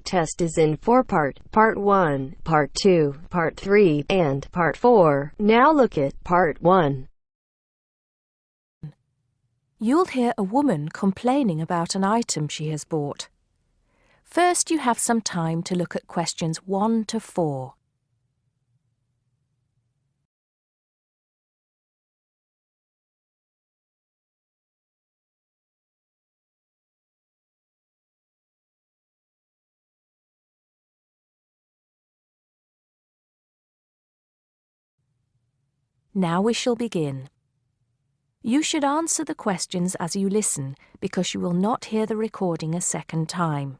test is in 4 parts: Part 1, Part 2, Part 3, and Part 4. Now look at Part 1. You'll hear a woman complaining about an item she has bought. First, you have some time to look at questions 1 to 4. Now we shall begin. You should answer the questions as you listen because you will not hear the recording a second time.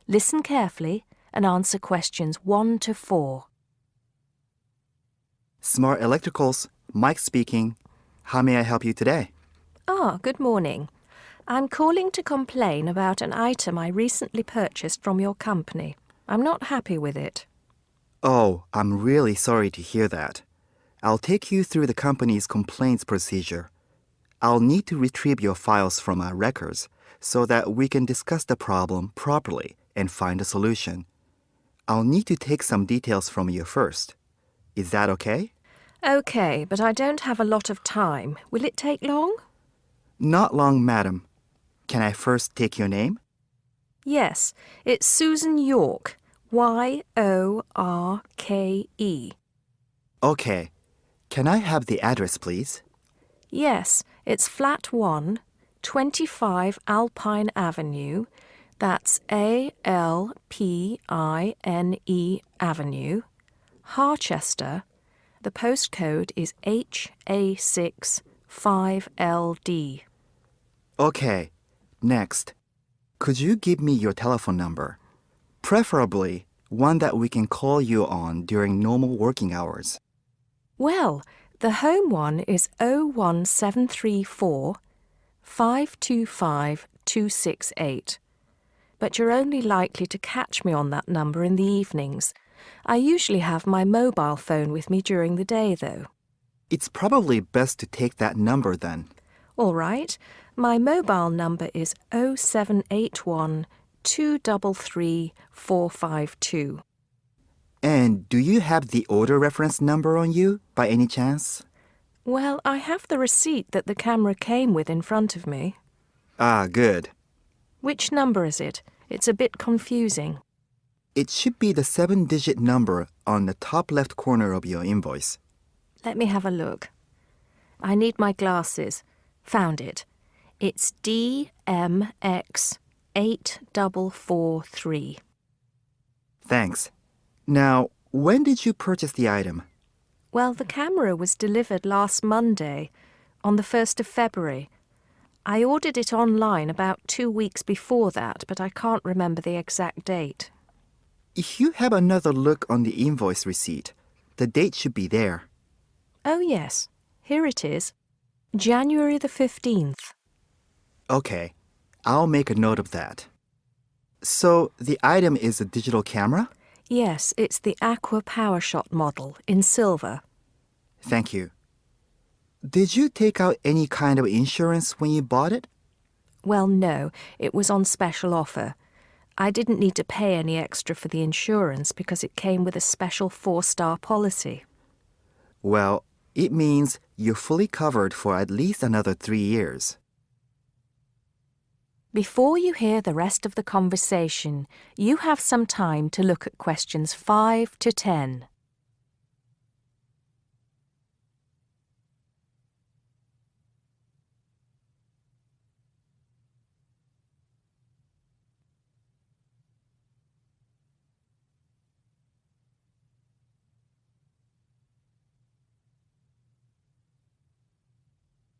Listen carefully and answer questions 1 to 4. Smart Electricals, Mike speaking. How may I help you today? Good morning. I'm calling to complain about an item I recently purchased from your company. I'm not happy with it. Oh, I'm really sorry to hear that. I'll take you through the company's complaints procedure. I'll need to retrieve your files from our records so that we can discuss the problem properly and find a solution. I'll need to take some details from you first. Is that okay? Okay, but I don't have a lot of time. Will it take long? Not long, madam. Can I first take your name? Yes, it's Susan Yorke. Yorke. Okay. Can I have the address, please? Yes, it's Flat 1, 25 Alpine Avenue. That's ALPINE Avenue, Harchester. The postcode is HA6 5LD. Okay. Next. Could you give me your telephone number? Preferably one that we can call you on during normal working hours. Well, the home one is 01734 525 268. But you're only likely to catch me on that number in the evenings. I usually have my mobile phone with me during the day, though. It's probably best to take that number then. All right. My mobile number is 0781 233 452. And do you have the order reference number on you, by any chance? Well, I have the receipt that the camera came with in front of me. Ah, good. Which number is it? It's a bit confusing. It should be the 7-digit number on the top left corner of your invoice. Let me have a look. I need my glasses. Found it. It's DMX 8443. Thanks. Now, when did you purchase the item? Well, the camera was delivered last Monday, on the 1st of February. I ordered it online about 2 weeks before that, but I can't remember the exact date. If you have another look on the invoice receipt, the date should be there. Oh, yes. Here it is. January the 15th. Okay, I'll make a note of that. So, the item is a digital camera? Yes, it's the Aqua PowerShot model in silver. Thank you. Did you take out any kind of insurance when you bought it? Well, no, it was on special offer. I didn't need to pay any extra for the insurance because it came with a special 4-star policy. Well, it means you're fully covered for at least another 3 years. Before you hear the rest of the conversation, you have some time to look at questions 5 to 10.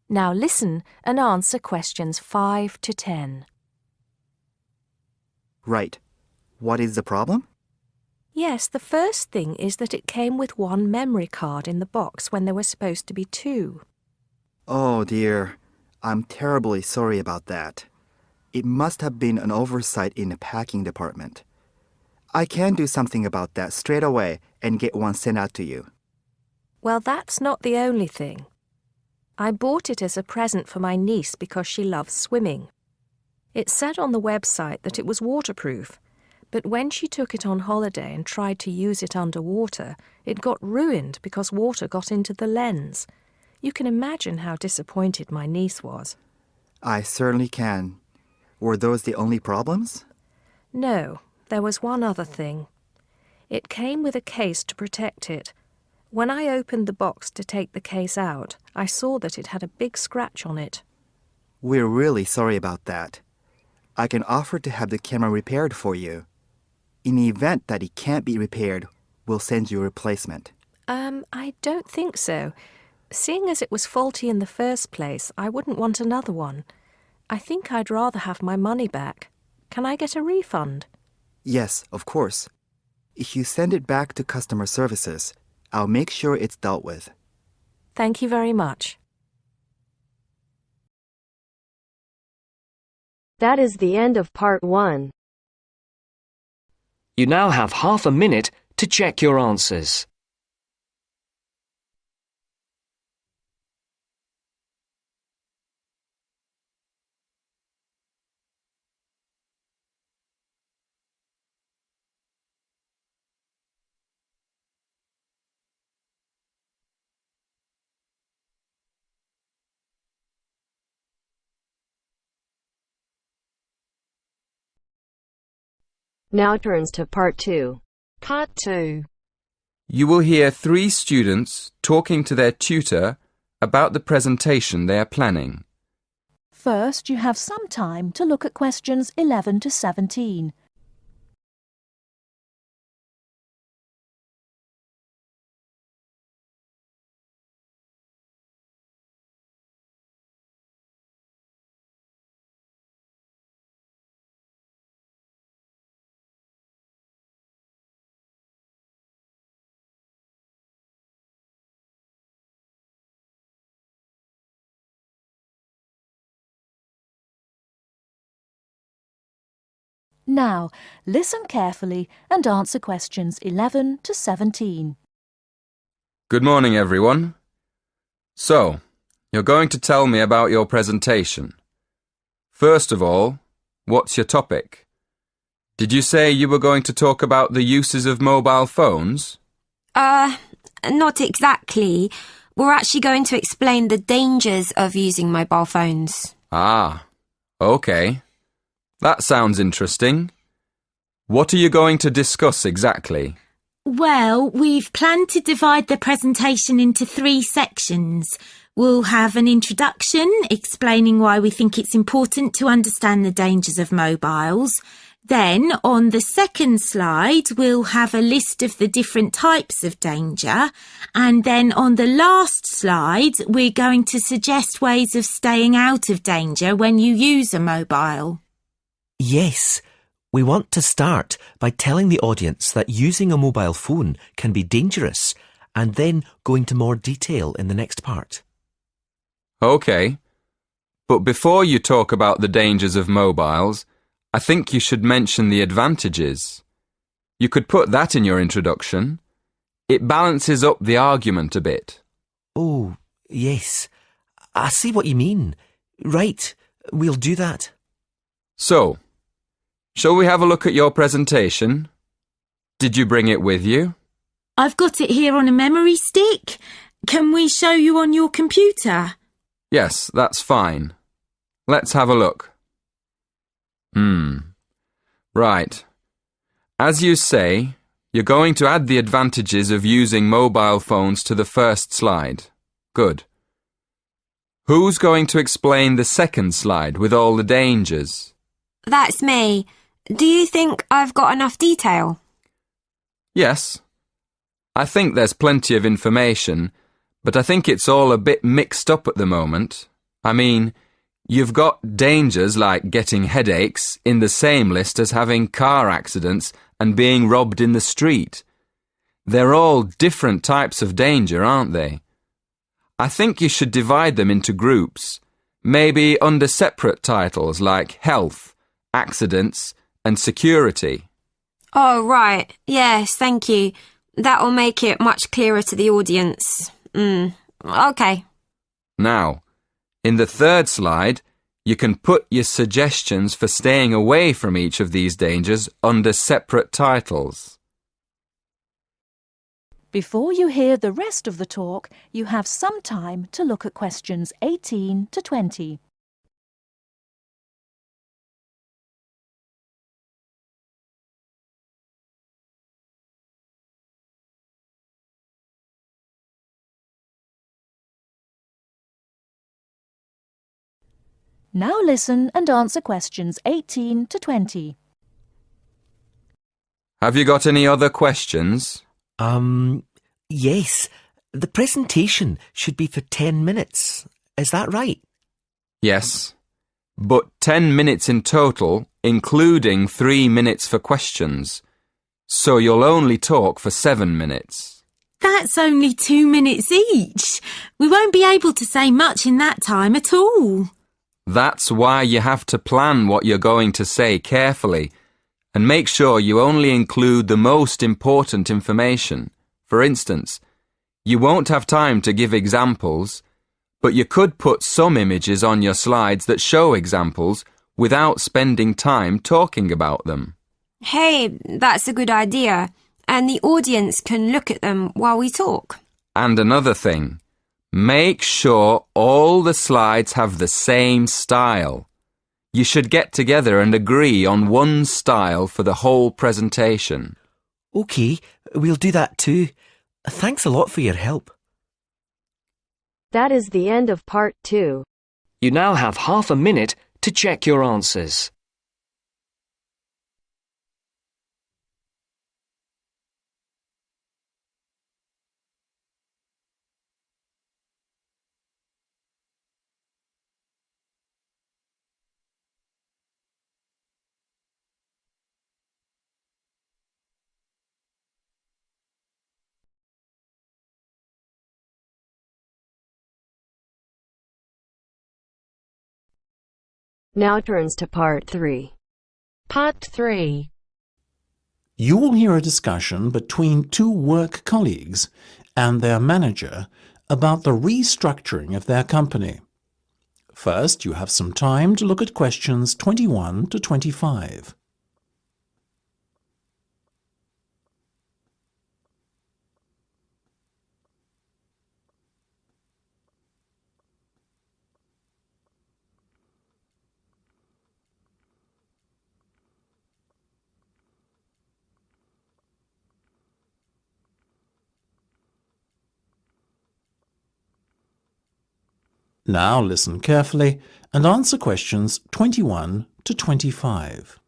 Now listen and answer questions 5 to 10. Right. What is the problem? Yes, the first thing is that it came with 1 memory card in the box when there were supposed to be 2. Oh dear, I'm terribly sorry about that. It must have been an oversight in the packing department. I can do something about that straight away and get one sent out to you. Well, that's not the only thing. I bought it as a present for my niece because she loves swimming. It said on the website that it was waterproof, But when she took it on holiday and tried to use it underwater, it got ruined because water got into the lens. You can imagine how disappointed my niece was. I certainly can. Were those the only problems? No, there was one other thing. It came with a case to protect it. When I opened the box to take the case out, I saw that it had a big scratch on it. We're really sorry about that. I can offer to have the camera repaired for you. In the event that it can't be repaired, we'll send you a replacement. I don't think so. Seeing as it was faulty in the first place, I wouldn't want another one. I think I'd rather have my money back. Can I get a refund? Yes, of course. If you send it back to customer services, I'll make sure it's dealt with. Thank you very much. That is the end of part 1. You now have half a minute to check your answers. Now turns to part 2. Part 2. You will hear 3 students talking to their tutor about the presentation they are planning. First, you have some time to look at questions 11 to 17. Now, listen carefully and answer questions 11 to 17. Good morning, everyone. So, you're going to tell me about your presentation. First of all, what's your topic? Did you say you were going to talk about the uses of mobile phones? Not exactly. We're actually going to explain the dangers of using mobile phones. Ah, okay. That sounds interesting. What are you going to discuss exactly? Well, we've planned to divide the presentation into 3 sections. We'll have an introduction explaining why we think it's important to understand the dangers of mobiles. Then, on the second slide, we'll have a list of the different types of danger. And then on the last slide, we're going to suggest ways of staying out of danger when you use a mobile. Yes, we want to start by telling the audience that using a mobile phone can be dangerous and then go into more detail in the next part. Okay, but before you talk about the dangers of mobiles, I think you should mention the advantages. You could put that in your introduction. It balances up the argument a bit. Oh, yes. I see what you mean. Right, we'll do that. So, shall we have a look at your presentation? Did you bring it with you? I've got it here on a memory stick. Can we show you on your computer? Yes, that's fine. Let's have a look. Right. As you say, you're going to add the advantages of using mobile phones to the first slide. Good. Who's going to explain the second slide with all the dangers? That's me. Do you think I've got enough detail? Yes. I think there's plenty of information, but I think it's all a bit mixed up at the moment. I mean, you've got dangers like getting headaches in the same list as having car accidents and being robbed in the street. They're all different types of danger, aren't they? I think you should divide them into groups, maybe under separate titles like health, accidents, and security. Oh, right. Yes, thank you. That'll make it much clearer to the audience. Okay. Now, in the third slide, You can put your suggestions for staying away from each of these dangers under separate titles. Before you hear the rest of the talk, you have some time to look at questions 18 to 20. Now listen and answer questions 18 to 20. Have you got any other questions? Yes. The presentation should be for 10 minutes. Is that right? Yes, but 10 minutes in total, including 3 minutes for questions. So you'll only talk for 7 minutes. That's only 2 minutes each. We won't be able to say much in that time at all. That's why you have to plan what you're going to say carefully and make sure you only include the most important information. For instance, you won't have time to give examples, but you could put some images on your slides that show examples without spending time talking about them. Hey, that's a good idea. And the audience can look at them while we talk. And another thing, make sure all the slides have the same style. You should get together and agree on one style for the whole presentation. OK, we'll do that too. Thanks a lot for your help. That is the end of part 2. You now have half a minute to check your answers. Now turns to part 3. Part 3. You will hear a discussion between two work colleagues and their manager about the restructuring of their company. First, you have some time to look at questions 21 to 25. Now listen carefully and answer questions 21 to 25.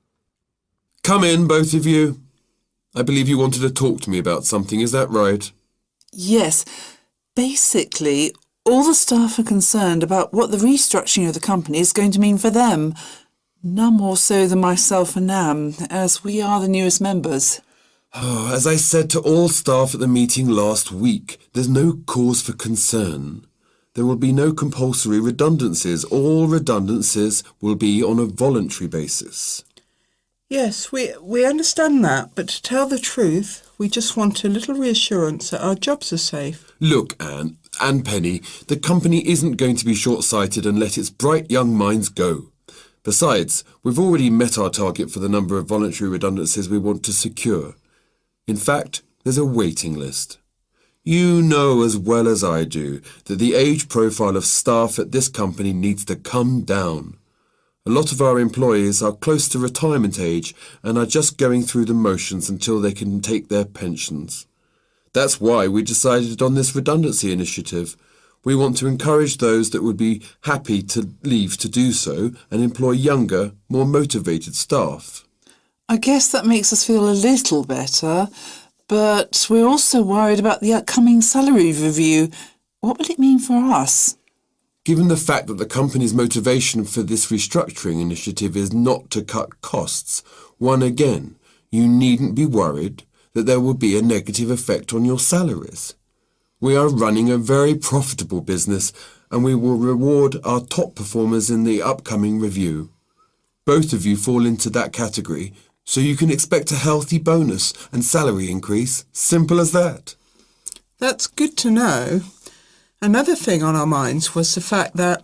Come in, both of you. I believe you wanted to talk to me about something, is that right? Yes. Basically, all the staff are concerned about what the restructuring of the company is going to mean for them. None more so than myself and Nam, as we are the newest members. As I said to all staff at the meeting last week, there's no cause for concern. There will be no compulsory redundancies. All redundancies will be on a voluntary basis. Yes, we understand that, but to tell the truth, we just want a little reassurance that our jobs are safe. Look, Anne and Penny, the company isn't going to be short-sighted and let its bright young minds go. Besides, we've already met our target for the number of voluntary redundancies we want to secure. In fact, there's a waiting list. You know as well as I do that the age profile of staff at this company needs to come down. A lot of our employees are close to retirement age and are just going through the motions until they can take their pensions. That's why we decided on this redundancy initiative. We want to encourage those that would be happy to leave to do so and employ younger, more motivated staff. I guess that makes us feel a little better. But we're also worried about the upcoming salary review. What will it mean for us? Given the fact that the company's motivation for this restructuring initiative is not to cut costs, you needn't be worried that there will be a negative effect on your salaries. We are running a very profitable business and we will reward our top performers in the upcoming review. Both of you fall into that category, so you can expect a healthy bonus and salary increase. Simple as that. That's good to know. Another thing on our minds was the fact that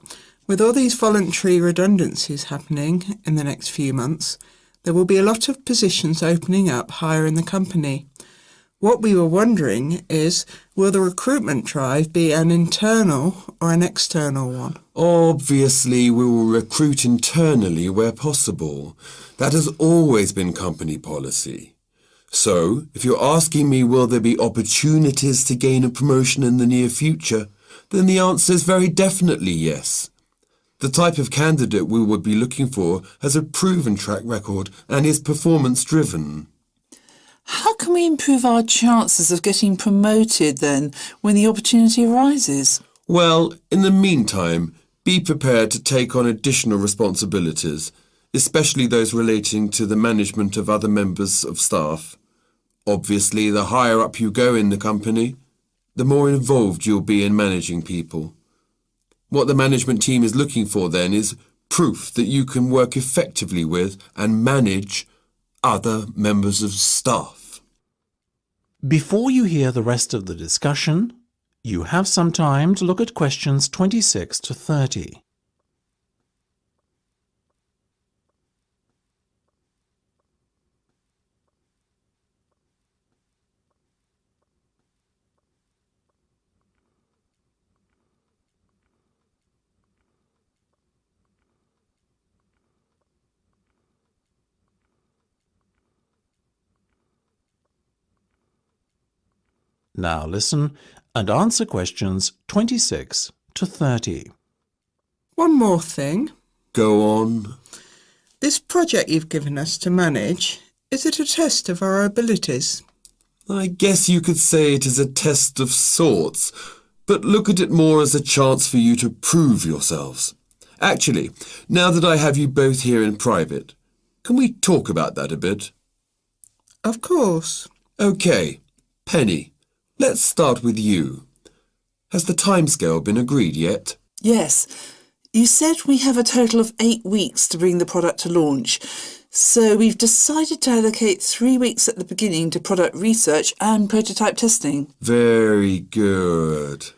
With all these voluntary redundancies happening in the next few months, there will be a lot of positions opening up higher in the company. What we were wondering is, will the recruitment drive be an internal or an external one? Obviously, we will recruit internally where possible. That has always been company policy. So, if you're asking me will there be opportunities to gain a promotion in the near future, then the answer is very definitely yes. The type of candidate we would be looking for has a proven track record and is performance-driven. How can we improve our chances of getting promoted then when the opportunity arises? Well, in the meantime, be prepared to take on additional responsibilities, especially those relating to the management of other members of staff. Obviously, the higher up you go in the company, the more involved you'll be in managing people. What the management team is looking for then is proof that you can work effectively with and manage other members of staff. Before you hear the rest of the discussion, you have some time to look at questions 26 to 30. Now listen and answer questions 26 to 30. One more thing. Go on. This project you've given us to manage, is it a test of our abilities? I guess you could say it is a test of sorts, but look at it more as a chance for you to prove yourselves. Actually, now that I have you both here in private, can we talk about that a bit? Of course. OK, Penny, let's start with you. Has the timescale been agreed yet? Yes. You said we have a total of 8 weeks to bring the product to launch. So we've decided to allocate 3 weeks at the beginning to product research and prototype testing. Very good.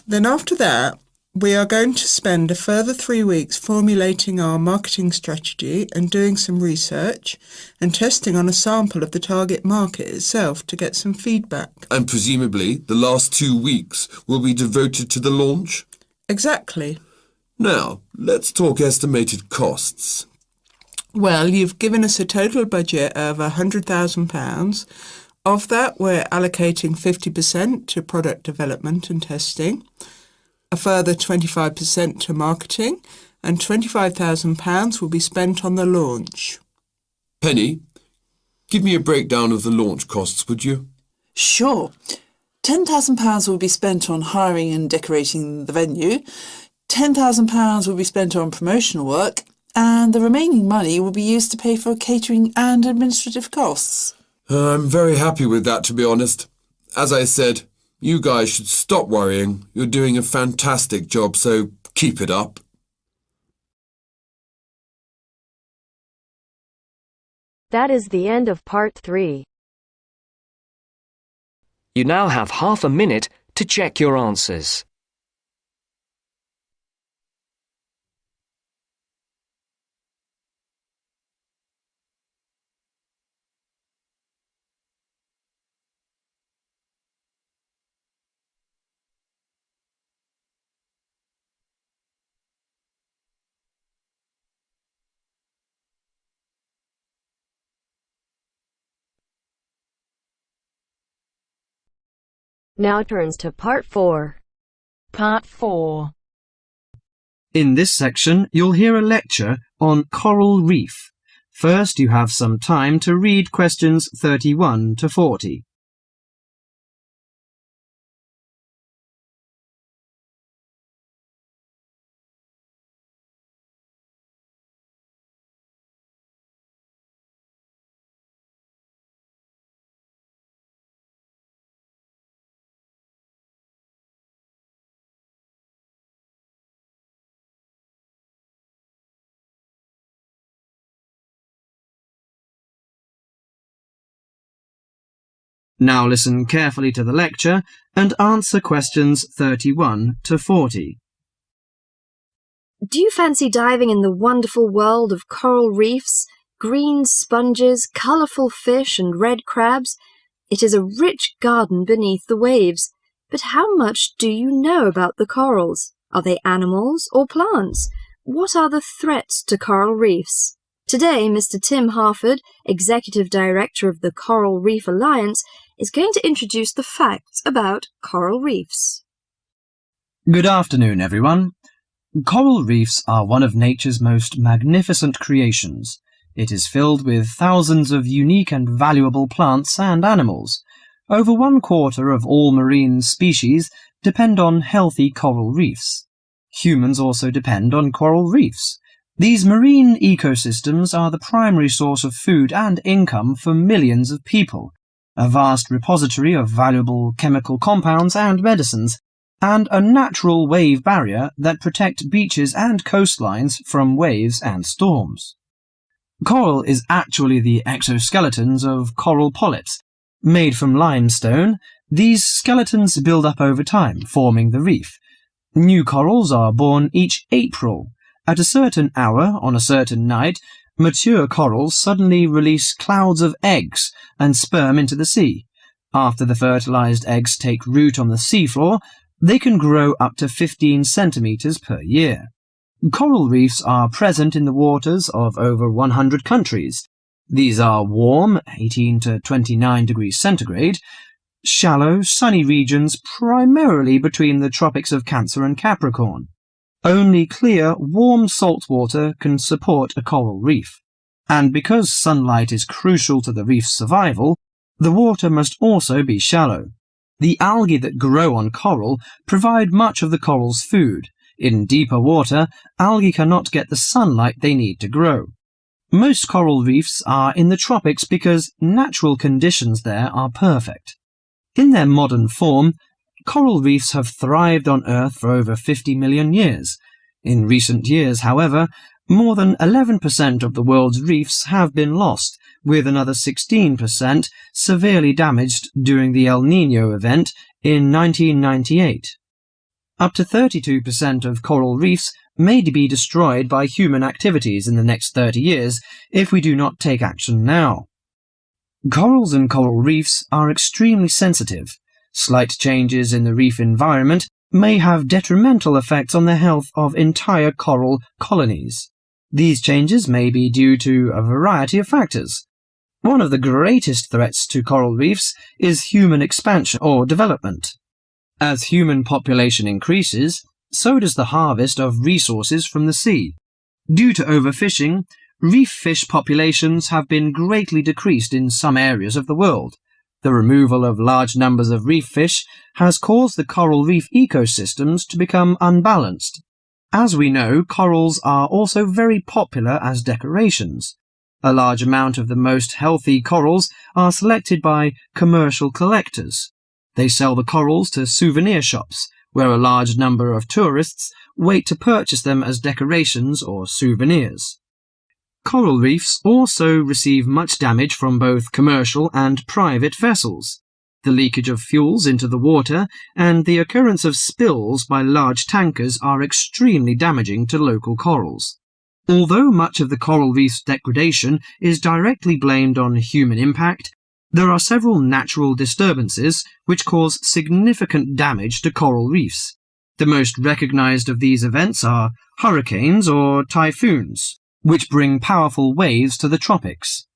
Then after that, we are going to spend a further 3 weeks formulating our marketing strategy and doing some research and testing on a sample of the target market itself to get some feedback. And presumably the last 2 weeks will be devoted to the launch? Exactly. Now, let's talk estimated costs. Well, you've given us a total budget of £100,000. Of that, we're allocating 50% to product development and testing, a further 25% to marketing, and £25,000 will be spent on the launch. Penny, give me a breakdown of the launch costs, would you? Sure. £10,000 will be spent on hiring and decorating the venue, £10,000 will be spent on promotional work, and the remaining money will be used to pay for catering and administrative costs. I'm very happy with that, to be honest. As I said, you guys should stop worrying. You're doing a fantastic job, so keep it up. That is the end of part 3. You now have half a minute to check your answers. Now turns to part 4. Part 4. In this section, you'll hear a lecture on coral reef. First, you have some time to read questions 31 to 40. Now listen carefully to the lecture and answer questions 31 to 40. Do you fancy diving in the wonderful world of coral reefs, green sponges, colourful fish and red crabs? It is a rich garden beneath the waves. But how much do you know about the corals? Are they animals or plants? What are the threats to coral reefs? Today, Mr. Tim Harford, Executive Director of the Coral Reef Alliance, is going to introduce the facts about coral reefs. Good afternoon, everyone. Coral reefs are one of nature's most magnificent creations. It is filled with thousands of unique and valuable plants and animals. Over 1/4 of all marine species depend on healthy coral reefs. Humans also depend on coral reefs. These marine ecosystems are the primary source of food and income for millions of people, a vast repository of valuable chemical compounds and medicines, and a natural wave barrier that protect beaches and coastlines from waves and storms. Coral is actually the exoskeletons of coral polyps. Made from limestone, these skeletons build up over time, forming the reef. New corals are born each April. At a certain hour, on a certain night, mature corals suddenly release clouds of eggs and sperm into the sea. After the fertilized eggs take root on the seafloor, they can grow up to 15 centimeters per year. Coral reefs are present in the waters of over 100 countries. These are warm, 18 to 29 degrees centigrade, shallow, sunny regions primarily between the tropics of Cancer and Capricorn. Only clear, warm salt water can support a coral reef. And because sunlight is crucial to the reef's survival, the water must also be shallow. The algae that grow on coral provide much of the coral's food. In deeper water, algae cannot get the sunlight they need to grow. Most coral reefs are in the tropics because natural conditions there are perfect. In their modern form, coral reefs have thrived on Earth for over 50 million years. In recent years, however, more than 11% of the world's reefs have been lost, with another 16% severely damaged during the El Niño event in 1998. Up to 32% of coral reefs may be destroyed by human activities in the next 30 years if we do not take action now. Corals and coral reefs are extremely sensitive. Slight changes in the reef environment may have detrimental effects on the health of entire coral colonies. These changes may be due to a variety of factors. One of the greatest threats to coral reefs is human expansion or development. As human population increases, so does the harvest of resources from the sea. Due to overfishing, reef fish populations have been greatly decreased in some areas of the world. The removal of large numbers of reef fish has caused the coral reef ecosystems to become unbalanced. As we know, corals are also very popular as decorations. A large amount of the most healthy corals are selected by commercial collectors. They sell the corals to souvenir shops, where a large number of tourists wait to purchase them as decorations or souvenirs. Coral reefs also receive much damage from both commercial and private vessels. The leakage of fuels into the water and the occurrence of spills by large tankers are extremely damaging to local corals. Although much of the coral reef's degradation is directly blamed on human impact, there are several natural disturbances which cause significant damage to coral reefs. The most recognized of these events are hurricanes or typhoons, which bring powerful waves to the tropics.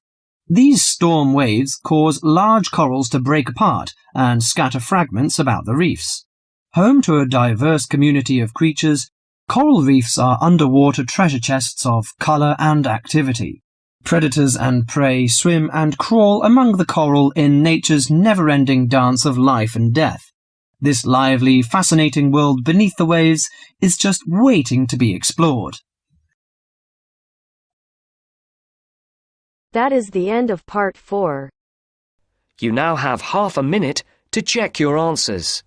These storm waves cause large corals to break apart and scatter fragments about the reefs. Home to a diverse community of creatures, coral reefs are underwater treasure chests of colour and activity. Predators and prey swim and crawl among the coral in nature's never-ending dance of life and death. This lively, fascinating world beneath the waves is just waiting to be explored. That is the end of part 4. You now have half a minute to check your answers.